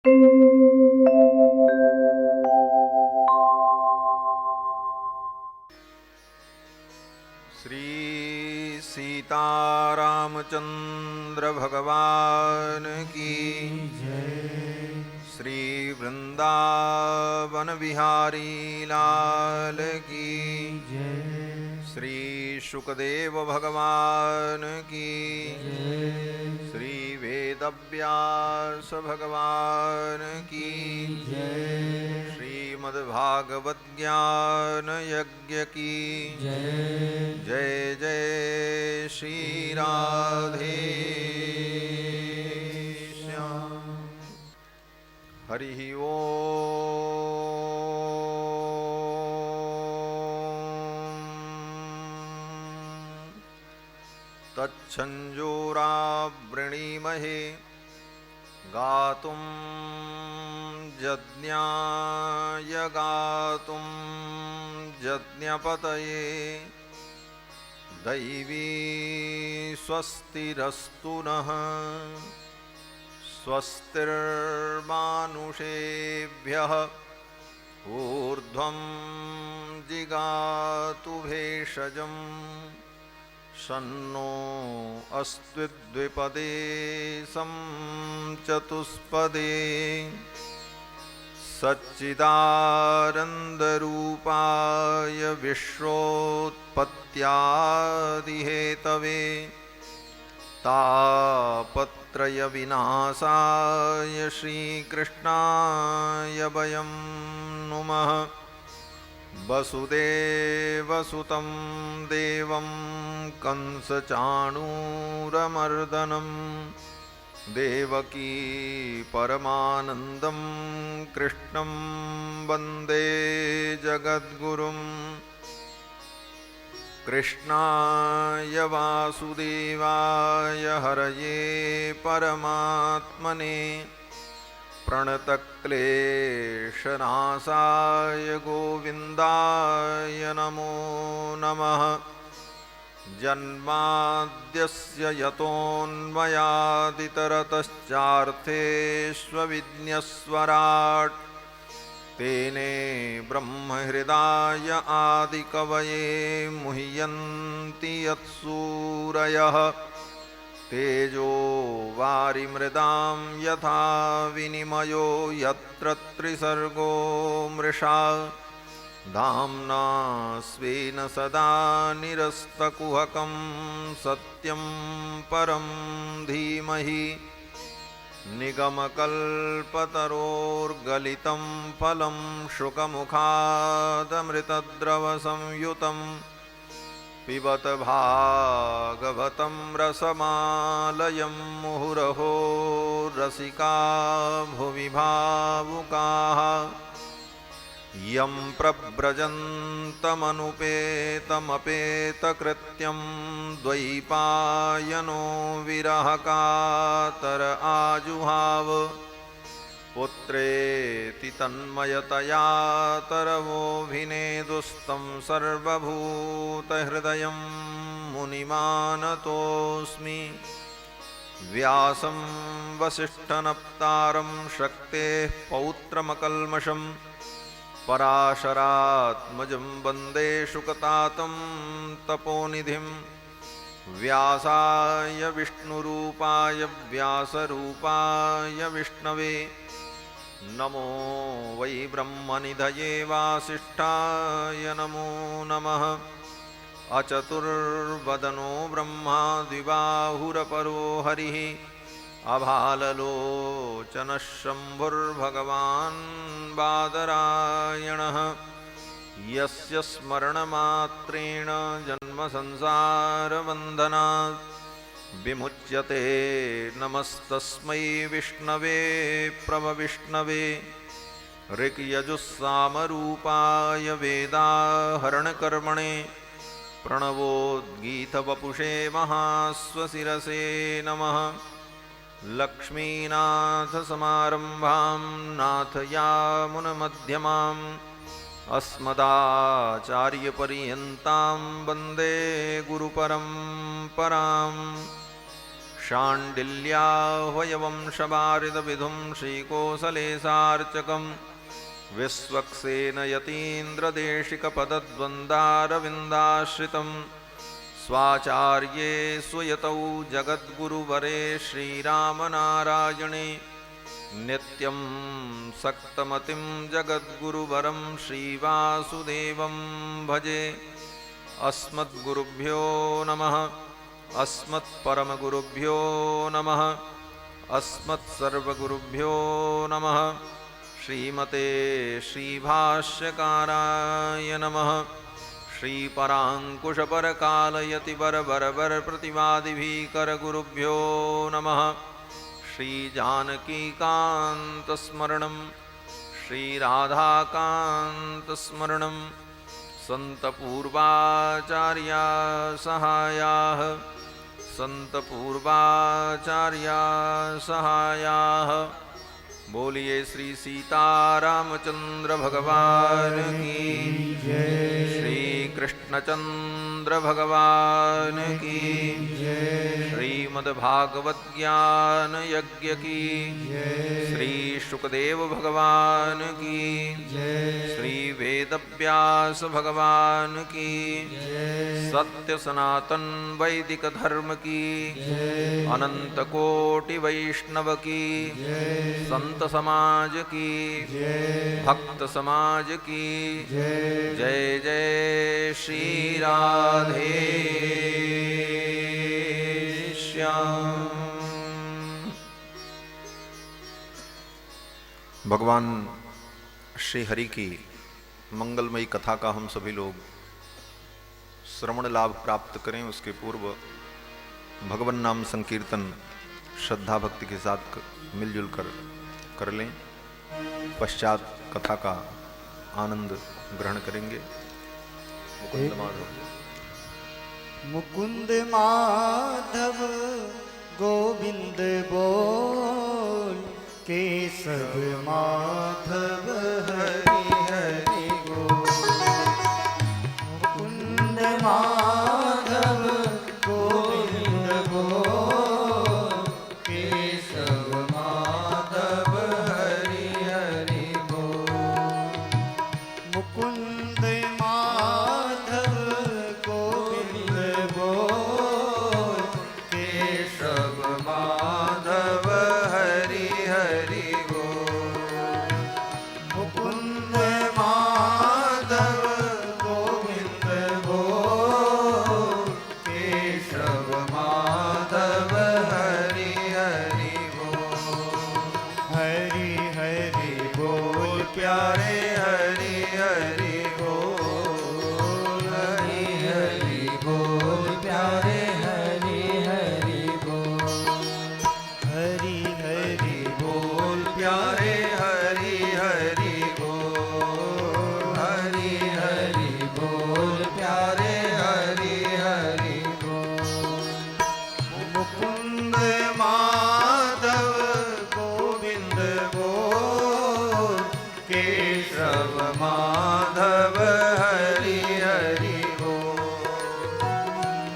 श्री सीतारामचंद्र भगवान की जय। श्री वृंदावन बिहारी लाल की जय। श्री शुकदेव भगवान की जय। श्री वेदव्यास भगवान की जय। श्रीमद्भागवत ज्ञान यज्ञ की जय। जय जय श्री राधे श्याम। हरि ओम। तच्छंजोरावृणीमहे गातुं यज्ञाय गातुं यज्ञपतये दैवी स्वस्तिरस्तु नः। स्वस्तिर्मानुषेभ्यः ऊर्ध्वं जिगातु भेषजम्। शन्नो अस्त्विद्विपदे सं चतुष्पदे। सच्चिदानन्दरूपाय विश्वोत्पत्त्यादिहेतवे तापत्रयविनाशाय श्रीकृष्णाय वयं नुमः। वसुदेवसुतं देवं कंसचाणूरमर्दनं देवकी परमानन्दं कृष्णं वन्दे जगद्गुरुं। कृष्णाय वासुदेवाय हरये परमात्मने प्रणतक्लेशनाशाय गोविन्दाय नमो नमः। जन्माद्यस्य यतोऽन्वयादितरतश्चार्थेष्वविघ्नस्वराट् तेने ब्रह्महृदाय आदिकवये मुह्यन्ति यत्सूरयः। तेजो वारिमृदां यथा विनिमयो यत्र त्रिसर्गो मृषा। धाम्ना स्वेन सदा निरस्तकुहकं सत्यं परं धीमहि। निगमकल्पतरोर्गलितं फलं शुकमुखादमृतद्रवसंयुतं पिबत भागवतं रसमालयं मुहुरहो रसिका भुवि भावुकाः। यं प्रव्रजन्तमनुपेतमपेतकृत्यं द्वैपायनो विरहकातर आजुहाव। पुत्रेति तन्मयतया तरवोऽभिनेदुस्तं सर्वभूतहृदयं मुनिमानतोऽस्मि। व्यासं वसिष्ठनप्तारं शक्तेः पौत्रमकल्मषं पराशरात्मजं वन्दे शुकतातं तपोनिधिं। व्यासाय विष्णुरूपाय व्यासरूपाय विष्णवे नमो वै ब्रह्मनिधये वासिष्ठाय नमो नमः। अचतुर्वदनो ब्रह्मा द्विबाहुरपरो हरिः अभाललोचनः शम्भुर्भगवान् बादरायणः। यस्य स्मरणमात्रेण जन्मसंसारबन्धनात् विमुच्यते नमस्तस्मै विष्णवे प्रभविष्णवे। ऋक्यजुस्सामरूपाय वेदाहरणकर्मणे प्रणवोद्गीतवपुषे महास्वशिरसे नमः। लक्ष्मीनाथसमारम्भां नाथयामुनमध्यमाम् अस्मदाचार्यपर्यन्तां वन्दे गुरुपरम्पराम्। शाण्डिल्याह्वयवंशवारिदविधुं श्रीकोसलेशार्चकं विश्वक्सेनयतीन्द्रदेशिकपदद्वन्द्वारविन्दाश्रितं स्वाचार्ये स्वयतौ जगद्गुरुवरे श्रीरामनारायणे नित्यं सक्तमतिं जगद्गुरुवरं श्रीवासुदेवं भजे। अस्मद्गुरुभ्यो नमः। अस्मत्परमगुरुभ्यो नमः। अस्मत्सर्वगुरुभ्यो नमः। श्रीमते श्रीभाष्यकाराय नमः। श्रीपराङ्कुशपरकालयतिवरबरबरप्रतिवादिभिकरगुरुभ्यो नमः। श्रीजानकीकान्तस्मरणं श्रीराधाकान्तस्मरणं सन्तपूर्वाचार्या सहायाः सन्तपूर्वाचार्या सहायाः। बोलिए श्री सीतारामचंद्र भगवान की जय। श्री कृष्णचंद्र भगवान की जय। श्रीमद्भागवत ज्ञान यज्ञ की जय। श्री शुकदेव भगवान की जय। श्री वेदव्यास भगवान की जय। सत्य सनातन वैदिक धर्म की जय। अनंत कोटि वैष्णव की जय। संत समाज की जय। भक्त समाज की जय। जय जय श्री राधे श्याम। भगवान श्री हरि की मंगलमयी कथा का हम सभी लोग श्रवण लाभ प्राप्त करें, उसके पूर्व भगवान नाम संकीर्तन श्रद्धा भक्ति के साथ मिलजुल कर लें। पश्चात कथा का आनंद ग्रहण करेंगे। मुकुंद माधव मुकुंद माधव गोविंद बोल, केशव माधव हरि हरि बोल। मुकुंद माधव गोविंद बोल, केशव माधव हरि हरि बोल। मुकुंद माधव गोविंद बोल, केशव माधव हरि हरि बोल। मुकुंद माधव गोविंद बोल, केशव माधव हरि हरि बोल। हरि हरि बोल प्यारे हरि हरि बोल। हरि हरि बोल प्यारे हरि हरि बोल। हरि हरि बोल प्यारे हरि हरि बोल। हरि हरि बोल प्यारे हरि हरि बोल। मुकुंद माधव गोविंद बोल, केशव माधव हरि हरि बोल।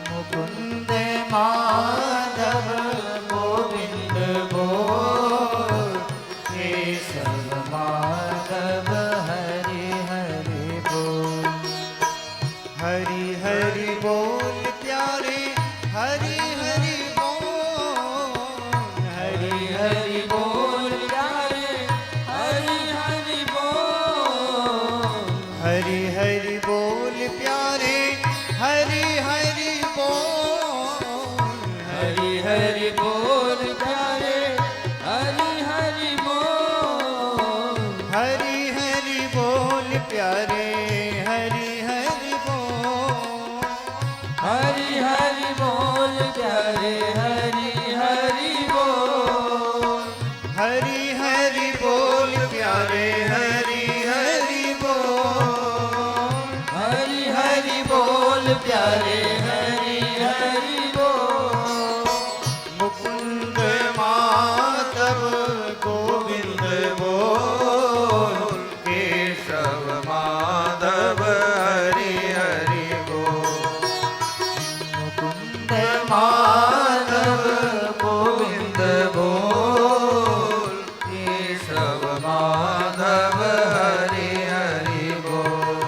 मुकुंद माधव गोविंद बोल, केशव माधव हरि हरि बोल। हरि हरि बोल प्यारे हरि हरि बोल। हरि हरि बोल प्यारे हरि हरि बोल। हरि हरि बोल प्यारे हरि हरि बोल। हरि हरि बोल प्यारे हरि हरि बोल। हरि हरि बोल प्यारे हरि हरि बोल। हरि हरि बोल प्यारे हरि हरि बोल। हरि हरि बोल प्यारे हरि हरि बोल। हरि हरि बोल प्यारे हरि हरि बोल। मुकुंद माधव गोविंद बोल, केशव माधव हरि हरि बोल। मुकुंद माधव माधव हरि हरि बोल।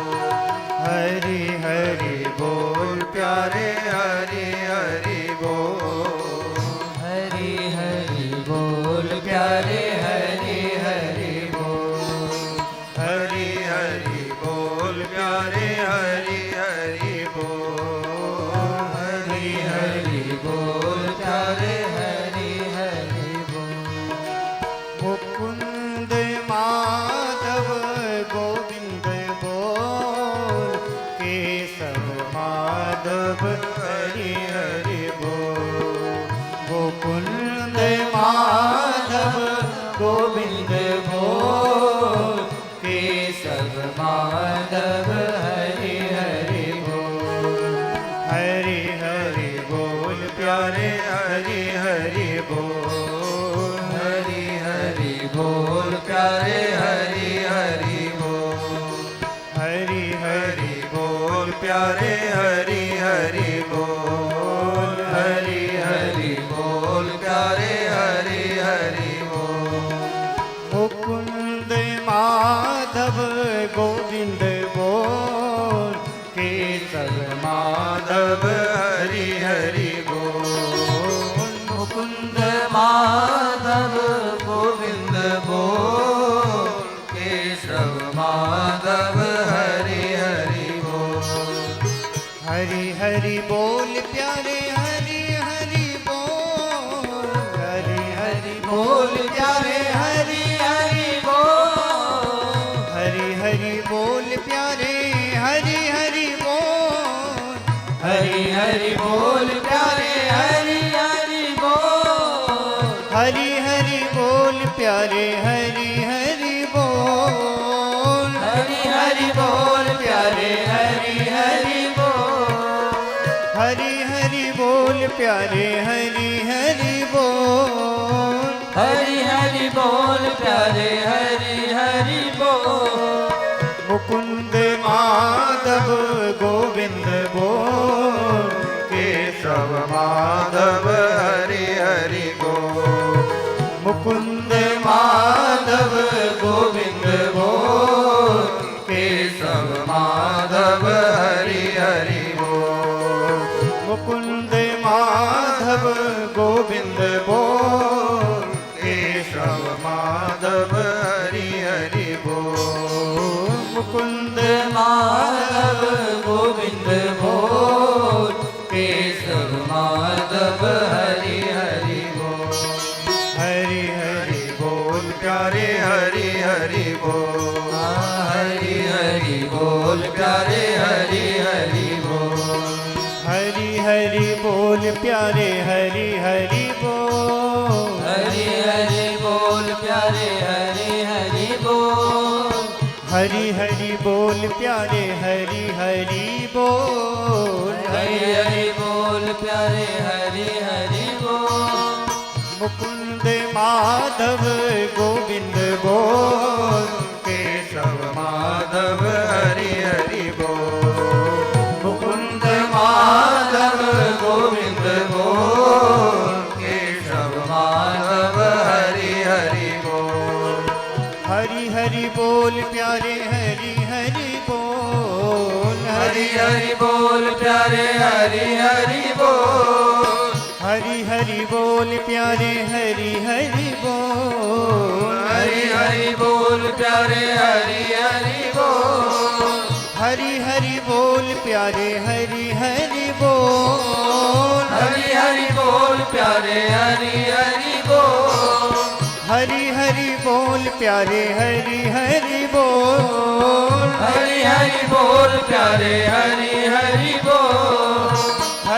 हरि हरि बोल प्यारे हरि हरि बोल। हरि हरि बोल प्यारे हरि हरि बोल। हरि हरि बोल प्यारे हरि हरि बोल। हरि हरि बोल प्यारे हरि हरि बोल। मुकुंद माधव गोविंद बोल, केशव माधव हरि हरि बोल। मुकुंद माधव गोविंद बोल, केशव माधव हरि हरि बोल। हरि हरि बोल प्यारे हरि हरि बोल। हरि हरि बोल प्यारे हरि हरि बोल। हरि हरि बोल प्यारे हरि हरि बोल। हरि हरि बोल प्यारे हरि हरि बोल। मुकुंद माधव गोविंद बोल, केशव माधव हरि हरि बोल। मुकुंद माधव गोविंद बोल, केशव माधव हरि हरि बोल। हरि हरि बोल प्यारे हरि हरि बोल। हरि हरि बोल प्यारे हरि हरि बोल। हरि हरि बोल प्यारे हरि हरि बोल। हरि हरि बोल प्यारे हरि हरि बोल। हरि हरि बोल प्यारे हरि हरि बोल। हरि हरि बोल प्यारे हरि हरि बोल। हरि हरि बोल प्यारे हरि हरि बोल। हरि हरि बोल प्यारे हरि हरि बोल। मुकुंद माधव गोविंद बोल, केशव माधव हरि हरि बोल। मुकुंद माधव गोविंद बोल, केशव माधव हरि हरि बोल। मुकुंद माधव गोविंद बोल, केशव माधव हरि हरि बोल। मुकुंद माधव गोविंद बोल, केशव माधव हरि हरि बोल। हरि हरि बोल प्यारे हरि हरि बोल। हरि हरि बोल प्यारे हरि हरि बोल। हरि हरि बोल प्यारे हरि हरि बोल। हरि हरि बोल प्यारे हरि हरि बोल। हरि हरि बोल प्यारे हरि हरि बोल। हरि हरि बोल प्यारे हरि हरि बोल। मुकुंद माधव गोविंद बोल, केशव माधव हरि हरि बोल। मुकुंद माधव गोविंद बोल, केशव माधव हरि हरि बोल। हरि हरि बोल प्यारे हरि हरि बोल। हरि हरि बोल प्यारे हरि हरि बोल। हरि हरि बोल प्यारे हरि हरि बोल। हरि हरि बोल प्यारे हरि हरि बोल। हरि हरि बोल प्यारे हरि हरि बोल। हरि हरि बोल प्यारे हरि हरि बोल। हरि हरि बोल प्यारे हरि हरि बोल। हरि हरि बोल प्यारे हरि हरि बोल।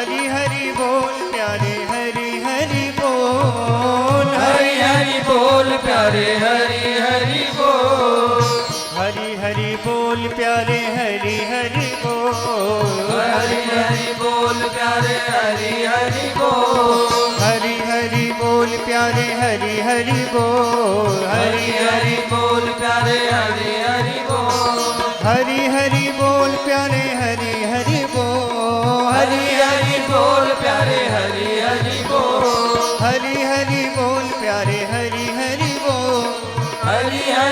हरि हरि बोल प्यारे हरि हरि बोल। हरि हरि बोल प्यारे हरि हरि बोल। हरि हरि बोल प्यारे हरि हरि बोल। हरि हरि बोल प्यारे हरि हरि बोल। हरि हरि बोल प्यारे हरि हरि बोल। हरि हरि बोल प्यारे हरि हरि बोल। हरि हरि बोल प्यारे हरि हरि बोल। हरि हरि बोल प्यारे हरि हरि बोल। हरि हरि बोल प्यारे हरि हरि बोल। हरि हरि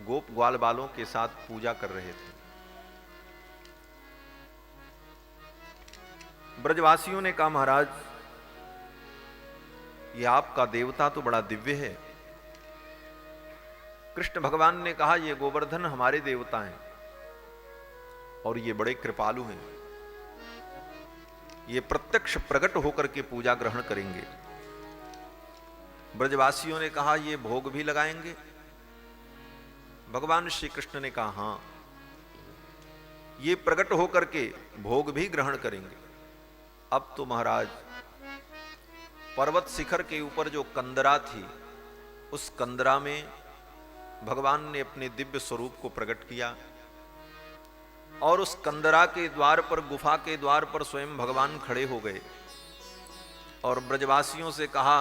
गोप ग्वाल बालों के साथ पूजा कर रहे थे। ब्रजवासियों ने कहा, महाराज ये आपका देवता तो बड़ा दिव्य है। कृष्ण भगवान ने कहा, ये गोवर्धन हमारे देवता हैं और ये बड़े कृपालु हैं, ये प्रत्यक्ष प्रकट होकर के पूजा ग्रहण करेंगे। ब्रजवासियों ने कहा, ये भोग भी लगाएंगे? भगवान श्री कृष्ण ने कहा, हां, ये प्रकट होकर के भोग भी ग्रहण करेंगे। अब तो महाराज पर्वत शिखर के ऊपर जो कंदरा थी, उस कंदरा में भगवान ने अपने दिव्य स्वरूप को प्रकट किया और उस कंदरा के द्वार पर, गुफा के द्वार पर स्वयं भगवान खड़े हो गए और ब्रजवासियों से कहा,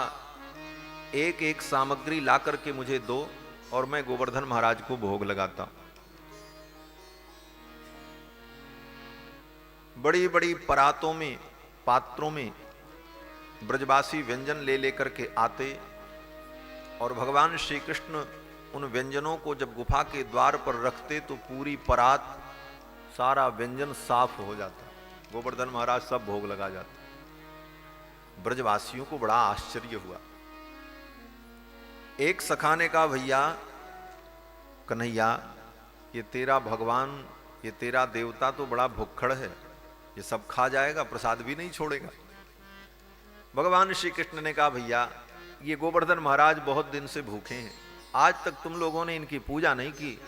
एक एक सामग्री ला करके मुझे दो और मैं गोवर्धन महाराज को भोग लगाता। बड़ी बड़ी परातों में, पात्रों में ब्रजवासी व्यंजन ले लेकर के आते और भगवान श्री कृष्ण उन व्यंजनों को जब गुफा के द्वार पर रखते तो पूरी परात, सारा व्यंजन साफ हो जाता, गोवर्धन महाराज सब भोग लगा जाते। ब्रजवासियों को बड़ा आश्चर्य हुआ। एक सखा ने कहा, भैया कन्हैया, ये तेरा भगवान, ये तेरा देवता तो बड़ा भुक्खड़ है, ये सब खा जाएगा, प्रसाद भी नहीं छोड़ेगा। भगवान श्री कृष्ण ने कहा, भैया ये गोवर्धन महाराज बहुत दिन से भूखे हैं, आज तक तुम लोगों ने इनकी पूजा नहीं की,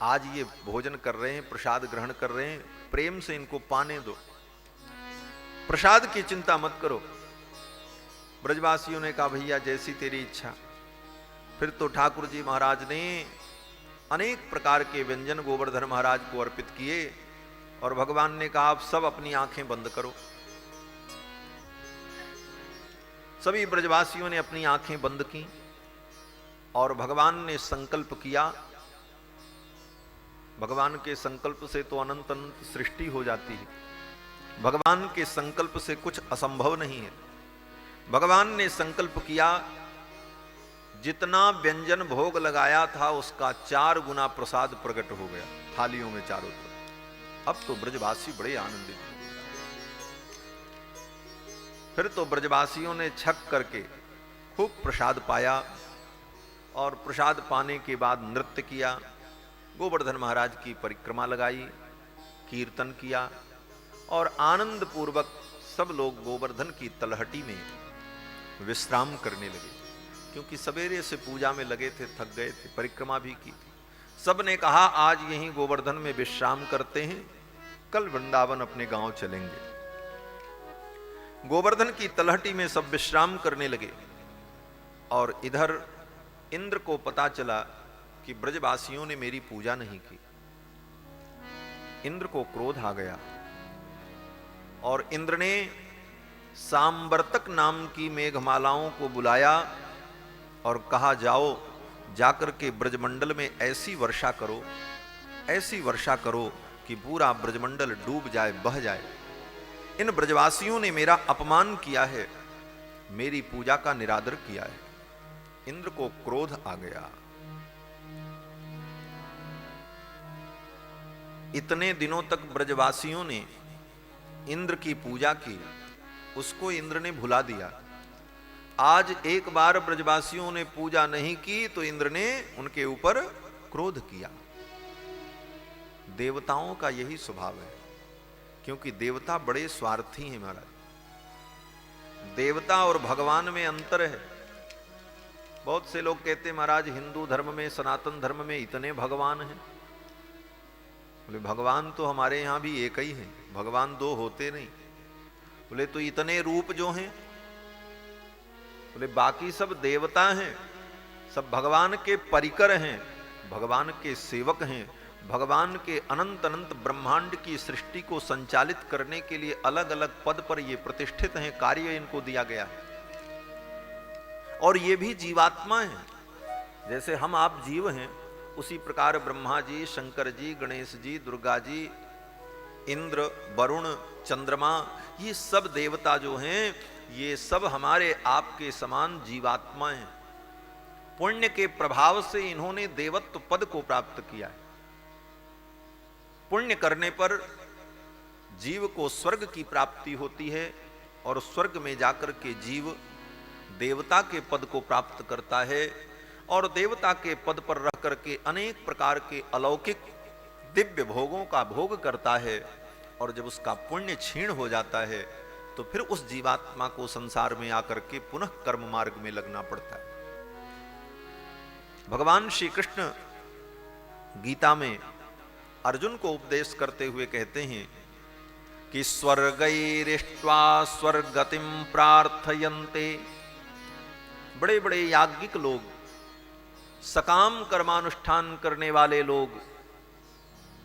आज ये भोजन कर रहे हैं, प्रसाद ग्रहण कर रहे हैं, प्रेम से इनको पाने दो, प्रसाद की चिंता मत करो। ब्रजवासियों ने कहा, भैया जैसी तेरी इच्छा। फिर तो ठाकुर जी महाराज ने अनेक प्रकार के व्यंजन गोवर्धन महाराज को अर्पित किए और भगवान ने कहा, आप सब अपनी आंखें बंद करो। सभी ब्रजवासियों ने अपनी आंखें बंद की और भगवान ने संकल्प किया। भगवान के संकल्प से तो अनंत अनंत सृष्टि हो जाती है, भगवान के संकल्प से कुछ असंभव नहीं है। भगवान ने संकल्प किया, जितना व्यंजन भोग लगाया था उसका 4 गुना प्रसाद प्रकट हो गया थालियों में चारों तरफ। अब तो ब्रजवासी बड़े आनंदित हैं। फिर तो ब्रजवासियों ने छक करके खूब प्रसाद पाया और प्रसाद पाने के बाद नृत्य किया, गोवर्धन महाराज की परिक्रमा लगाई, कीर्तन किया और आनंद पूर्वक सब लोग गोवर्धन की तलहटी में विश्राम करने लगे, क्योंकि सवेरे से पूजा में लगे थे, थक गए थे, परिक्रमा भी की थी। सब ने कहा, आज यहीं गोवर्धन में विश्राम करते हैं, कल वृंदावन अपने गांव चलेंगे। गोवर्धन की तलहटी में सब विश्राम करने लगे और इधर इंद्र को पता चला कि ब्रजवासियों ने मेरी पूजा नहीं की। इंद्र को क्रोध आ गया और इंद्र ने सांवर्तक नाम की मेघमालाओं को बुलाया और कहा, जाओ जाकर के ब्रजमंडल में ऐसी वर्षा करो, ऐसी वर्षा करो कि पूरा ब्रजमंडल डूब जाए, बह जाए। इन ब्रजवासियों ने मेरा अपमान किया है, मेरी पूजा का निरादर किया है। इंद्र को क्रोध आ गया। इतने दिनों तक ब्रजवासियों ने इंद्र की पूजा की, उसको इंद्र ने भुला दिया। आज एक बार ब्रजवासियों ने पूजा नहीं की तो इंद्र ने उनके ऊपर क्रोध किया। देवताओं का यही स्वभाव है, क्योंकि देवता बड़े स्वार्थी हैं महाराज। देवता और भगवान में अंतर है। बहुत से लोग कहते महाराज हिंदू धर्म में, सनातन धर्म में इतने भगवान हैं। बोले भगवान तो हमारे यहां भी एक ही है, भगवान दो होते नहीं। बोले तो इतने रूप जो हैं, बोले बाकी सब देवता हैं, सब भगवान के परिकर हैं, भगवान के सेवक हैं, भगवान के अनंत अनंत ब्रह्मांड की सृष्टि को संचालित करने के लिए अलग अलग पद पर ये प्रतिष्ठित हैं, कार्य इनको दिया गया है। और ये भी जीवात्मा हैं, जैसे हम आप जीव हैं, उसी प्रकार ब्रह्मा जी, शंकर जी, गणेश जी, दुर्गा जी, इंद्र, वरुण, चंद्रमा, ये सब देवता जो हैं, ये सब हमारे आपके समान जीवात्मा हैं। पुण्य के प्रभाव से इन्होंने देवत्व पद को प्राप्त किया है। पुण्य करने पर जीव को स्वर्ग की प्राप्ति होती है और स्वर्ग में जाकर के जीव देवता के पद को प्राप्त करता है और देवता के पद पर रह करके अनेक प्रकार के अलौकिक दिव्य भोगों का भोग करता है। और जब उसका पुण्य क्षीण हो जाता है तो फिर उस जीवात्मा को संसार में आकर के पुनः कर्म मार्ग में लगना पड़ता है। भगवान श्री कृष्ण गीता में अर्जुन को उपदेश करते हुए कहते हैं कि स्वर्गैरिष्ट्वा स्वर्गतिम प्रार्थयन्ते। बड़े बड़े याज्ञिक लोग, सकाम कर्मानुष्ठान करने वाले लोग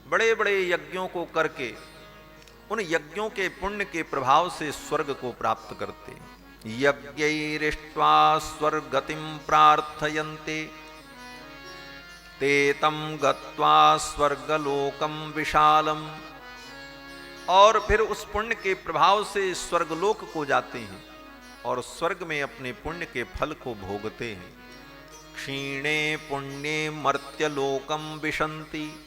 बड़े बड़े यज्ञों को करके उन यज्ञों के पुण्य के प्रभाव से स्वर्ग को प्राप्त करते हैं। यज्ञैरिष्ट्वा स्वर्गतिम प्रार्थयन्ते ते तम गत्वा स्वर्गलोकम विशालम। और फिर उस पुण्य के प्रभाव से स्वर्गलोक को जाते हैं और स्वर्ग में अपने पुण्य के फल को भोगते हैं। क्षीणे पुण्ये मर्त्यलोकम विशन्ति।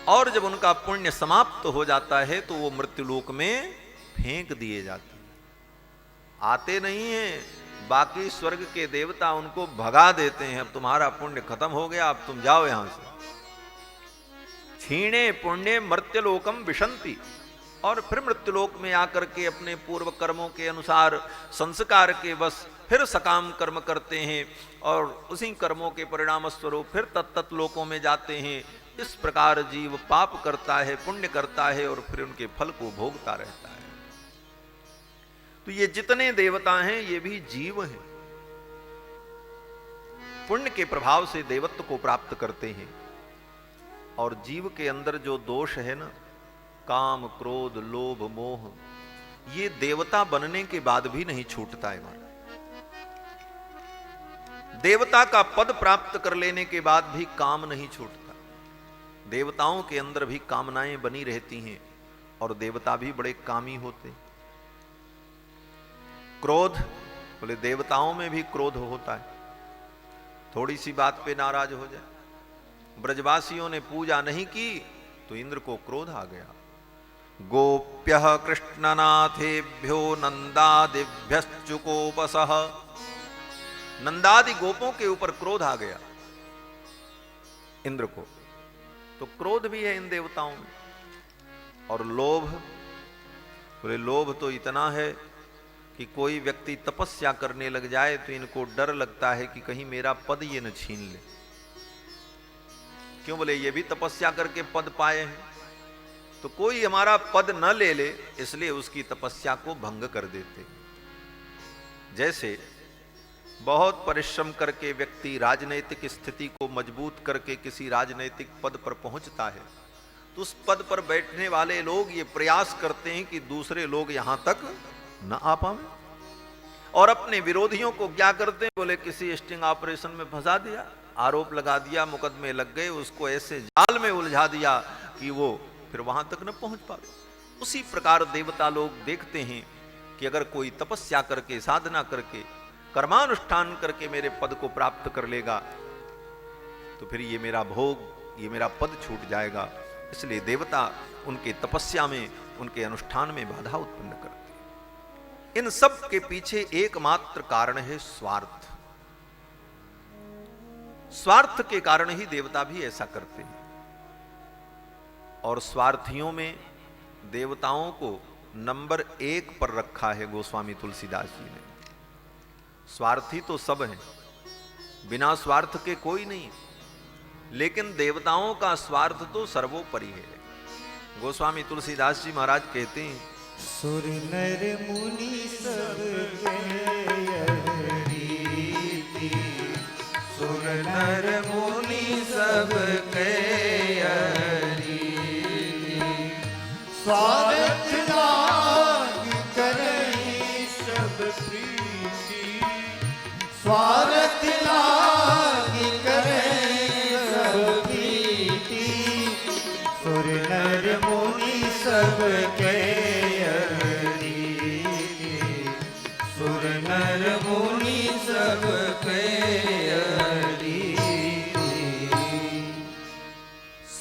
और जब उनका पुण्य समाप्त हो जाता है तो वो मृत्युलोक में फेंक दिए जाते हैं, आते नहीं हैं। बाकी स्वर्ग के देवता उनको भगा देते हैं, अब तुम्हारा पुण्य खत्म हो गया, अब तुम जाओ यहां से। क्षीणे पुण्य मर्त्यलोकम विशन्ति। और फिर मृत्युलोक में आकर के अपने पूर्व कर्मों के अनुसार संस्कार के बस फिर सकाम कर्म करते हैं और उसी कर्मों के परिणाम स्वरूप फिर तत्त लोकों में जाते हैं। इस प्रकार जीव पाप करता है, पुण्य करता है और फिर उनके फल को भोगता रहता है। तो ये जितने देवता हैं ये भी जीव हैं, पुण्य के प्रभाव से देवत्व को प्राप्त करते हैं। और जीव के अंदर जो दोष है ना, काम क्रोध लोभ मोह, ये देवता बनने के बाद भी नहीं छूटता है। देवता का पद प्राप्त कर लेने के बाद भी काम नहीं छूटता। देवताओं के अंदर भी कामनाएं बनी रहती हैं और देवता भी बड़े कामी होते। क्रोध, बोले देवताओं में भी क्रोध होता है, थोड़ी सी बात पे नाराज हो जाए। ब्रजवासियों ने पूजा नहीं की तो इंद्र को क्रोध आ गया। गोप्यः कृष्णनाथेभ्यो नंदादिभ्यश्चुकोपसः। नंदादि गोपों के ऊपर क्रोध आ गया इंद्र को। तो क्रोध भी है इन देवताओं में। और लोभ, बोले लोभ तो इतना है कि कोई व्यक्ति तपस्या करने लग जाए तो इनको डर लगता है कि कहीं मेरा पद ये न छीन ले। क्यों? बोले ये भी तपस्या करके पद पाए हैं, तो कोई हमारा पद न ले ले, इसलिए उसकी तपस्या को भंग कर देते। जैसे बहुत परिश्रम करके व्यक्ति राजनैतिक स्थिति को मजबूत करके किसी राजनैतिक पद पर पहुंचता है, तो उस पद पर बैठने वाले लोग ये प्रयास करते हैं कि दूसरे लोग यहां तक न आ पाए। और अपने विरोधियों को क्या करते हैं? बोले किसी स्टिंग ऑपरेशन में फंसा दिया, आरोप लगा दिया, मुकदमे लग गए, उसको ऐसे जाल में उलझा दिया कि वो फिर वहां तक न पहुंच पाए। उसी प्रकार देवता लोग देखते हैं कि अगर कोई तपस्या करके, साधना करके, कर्मानुष्ठान करके मेरे पद को प्राप्त कर लेगा तो फिर ये मेरा भोग, ये मेरा पद छूट जाएगा। इसलिए देवता उनके तपस्या में, उनके अनुष्ठान में बाधा उत्पन्न करते हैं। इन सब के पीछे एकमात्र कारण है स्वार्थ। स्वार्थ के कारण ही देवता भी ऐसा करते हैं। और स्वार्थियों में देवताओं को नंबर 1 पर रखा है गोस्वामी तुलसीदास जी ने। स्वार्थी तो सब हैं, बिना स्वार्थ के कोई नहीं, लेकिन देवताओं का स्वार्थ तो सर्वोपरि है। गोस्वामी तुलसीदास जी महाराज कहते हैं, सुर नर मुनि सब रीति, सुर नर मुनि सब स्वार्थ लाग करई सब प्रीति, स्वार्थ लाग करई सब प्रीति, सुर नर मुनि सब सुर नर मुनि सब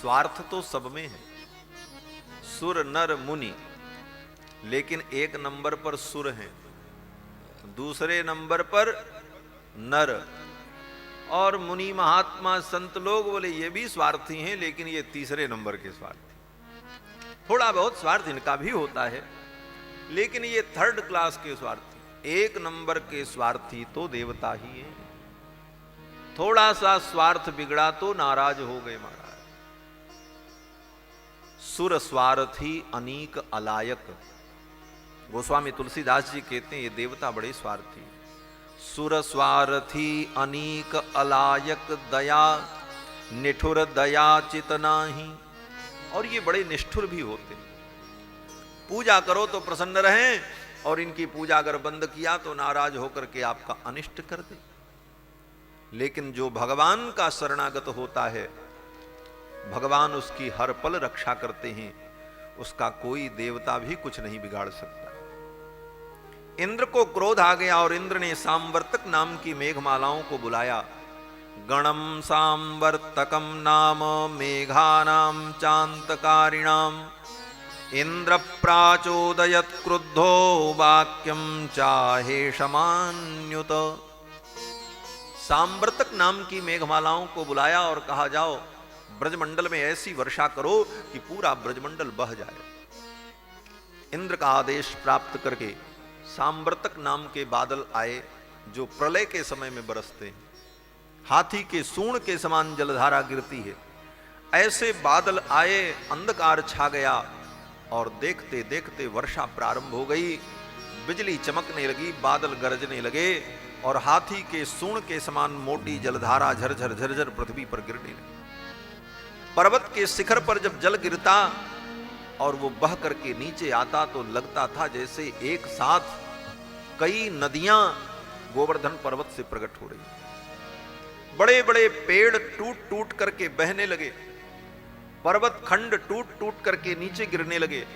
स्वार्थ तो सब में है, सुर नर मुनि, लेकिन एक नंबर पर सुर हैं, दूसरे नंबर पर नर, और मुनि महात्मा संत लोग बोले ये भी स्वार्थी हैं, लेकिन ये तीसरे नंबर के स्वार्थी। थोड़ा बहुत स्वार्थ इनका भी होता है, लेकिन ये थर्ड क्लास के स्वार्थी। एक नंबर के स्वार्थी तो देवता ही है। थोड़ा सा स्वार्थ बिगड़ा तो नाराज हो गए महाराज। सुर स्वार्थी अनीक अलायक, गोस्वामी तुलसीदास जी कहते हैं ये देवता बड़े स्वार्थी। सुर स्वार्थी अनीक अलायक दया निठुर दया चित नाही, और ये बड़े निष्ठुर भी होते। पूजा करो तो प्रसन्न रहें, और इनकी पूजा अगर बंद किया तो नाराज होकर के आपका अनिष्ट कर दे। लेकिन जो भगवान का शरणागत होता है, भगवान उसकी हर पल रक्षा करते हैं, उसका कोई देवता भी कुछ नहीं बिगाड़ सकता। इंद्र को क्रोध आ गया और इंद्र ने सांवर्तक नाम की मेघमालाओं को बुलाया। गणम सांवर्तकम नाम मेघानाम चांतकारिणाम इंद्र प्राचोदयत क्रुद्धो वाक्यम चाहे शमान्युत। सांवर्तक नाम की मेघमालाओं को बुलाया और कहा जाओ ब्रजमंडल में ऐसी वर्षा करो कि पूरा ब्रजमंडल बह जाए। इंद्र का आदेश प्राप्त करके सांवर्तक नाम के बादल आए, जो प्रलय के समय में बरसते हैं। हाथी के सूंड के समान जलधारा गिरती है। ऐसे बादल आए, अंधकार छा गया, और देखते देखते वर्षा प्रारंभ हो गई। बिजली चमकने लगी, बादल गरजने लगे, और हाथी के सूंड के समान मोटी जलधारा झरझर झरझर पृथ्वी पर गिरने लगी। पर्वत के शिखर पर जब जल गिरता और वो बह करके नीचे आता तो लगता था जैसे एक साथ कई नदियां गोवर्धन पर्वत से प्रकट हो रही। बड़े बड़े पेड़ टूट टूट करके बहने लगे, पर्वत खंड टूट टूट करके नीचे गिरने लगे।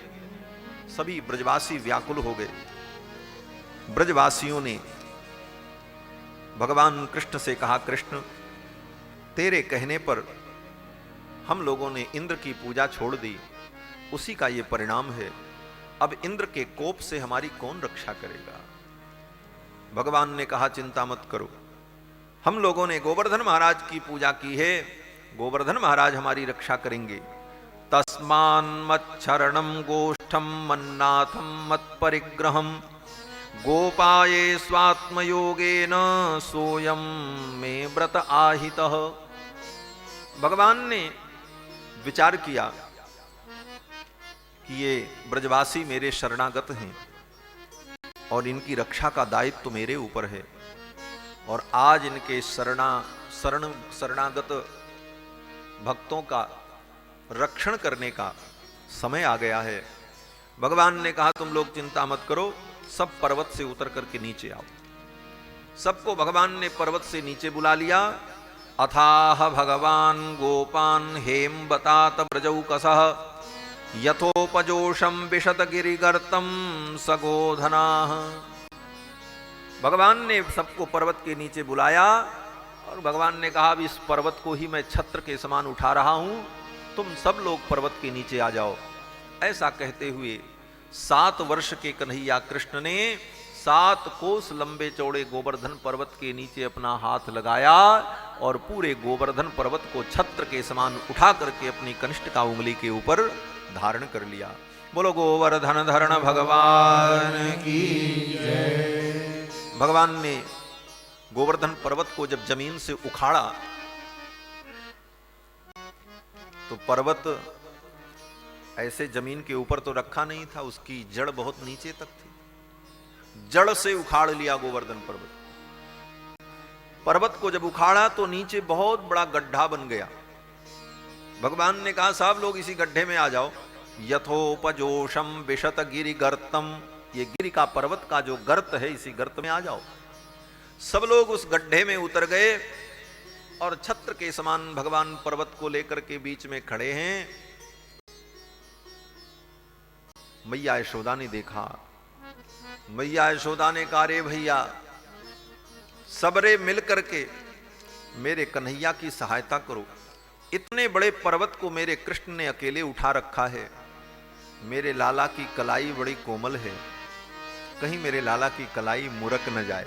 सभी ब्रजवासी व्याकुल हो गए। ब्रजवासियों ने भगवान कृष्ण से कहा, कृष्ण तेरे कहने पर हम लोगों ने इंद्र की पूजा छोड़ दी, उसी का ये परिणाम है। अब इंद्र के कोप से हमारी कौन रक्षा करेगा? भगवान ने कहा, चिंता मत करो, हम लोगों ने गोवर्धन महाराज की पूजा की है, गोवर्धन महाराज हमारी रक्षा करेंगे। तस्मान मच्छरणम गोष्ठम मन्नाथम मत परिग्रहम गोपाये स्वात्मयोगेन सोयम में व्रत आहितः। भगवान ने विचार किया कि ये ब्रजवासी मेरे शरणागत हैं और इनकी रक्षा का दायित्व तो मेरे ऊपर है, और आज इनके शरणागत भक्तों का रक्षण करने का समय आ गया है। भगवान ने कहा, तुम लोग चिंता मत करो, सब पर्वत से उतर करके नीचे आओ। सबको भगवान ने पर्वत से नीचे बुला लिया। अथाह भगवान गोपान हेम बतात ब्रजौकसः यथोपजोषम विशत गिरिगर्तम सगोधनाः। भगवान ने सबको पर्वत के नीचे बुलाया और भगवान ने कहा, अब इस पर्वत को ही मैं छत्र के समान उठा रहा हूं, तुम सब लोग पर्वत के नीचे आ जाओ। ऐसा कहते हुए 7 वर्ष के कन्हैया कृष्ण ने 7 कोस लंबे चौड़े गोवर्धन पर्वत के नीचे अपना हाथ लगाया और पूरे गोवर्धन पर्वत को छत्र के समान उठा करके अपनी कनिष्ठ का उंगली के ऊपर धारण कर लिया। बोलो गोवर्धन धरण भगवान की जय। भगवान ने गोवर्धन पर्वत को जब जमीन से उखाड़ा तो पर्वत ऐसे जमीन के ऊपर तो रखा नहीं था, उसकी जड़ बहुत नीचे तक थी। जड़ से उखाड़ लिया गोवर्धन पर्वत। पर्वत को जब उखाड़ा तो नीचे बहुत बड़ा गड्ढा बन गया। भगवान ने कहा, सब लोग इसी गड्ढे में आ जाओ। यथोपजोषम विशत गिरि गर्तम, ये गिरि का पर्वत का जो गर्त है, इसी गर्त में आ जाओ। सब लोग उस गड्ढे में उतर गए और छत्र के समान भगवान पर्वत को लेकर के बीच में खड़े हैं। मैया यशोदा ने देखा। मैया यशोदा ने कहा, रे भैया, सबरे मिल करके मेरे कन्हैया की सहायता करो। इतने बड़े पर्वत को मेरे कृष्ण ने अकेले उठा रखा है। मेरे लाला की कलाई बड़ी कोमल है, कहीं मेरे लाला की कलाई मुरक न जाए।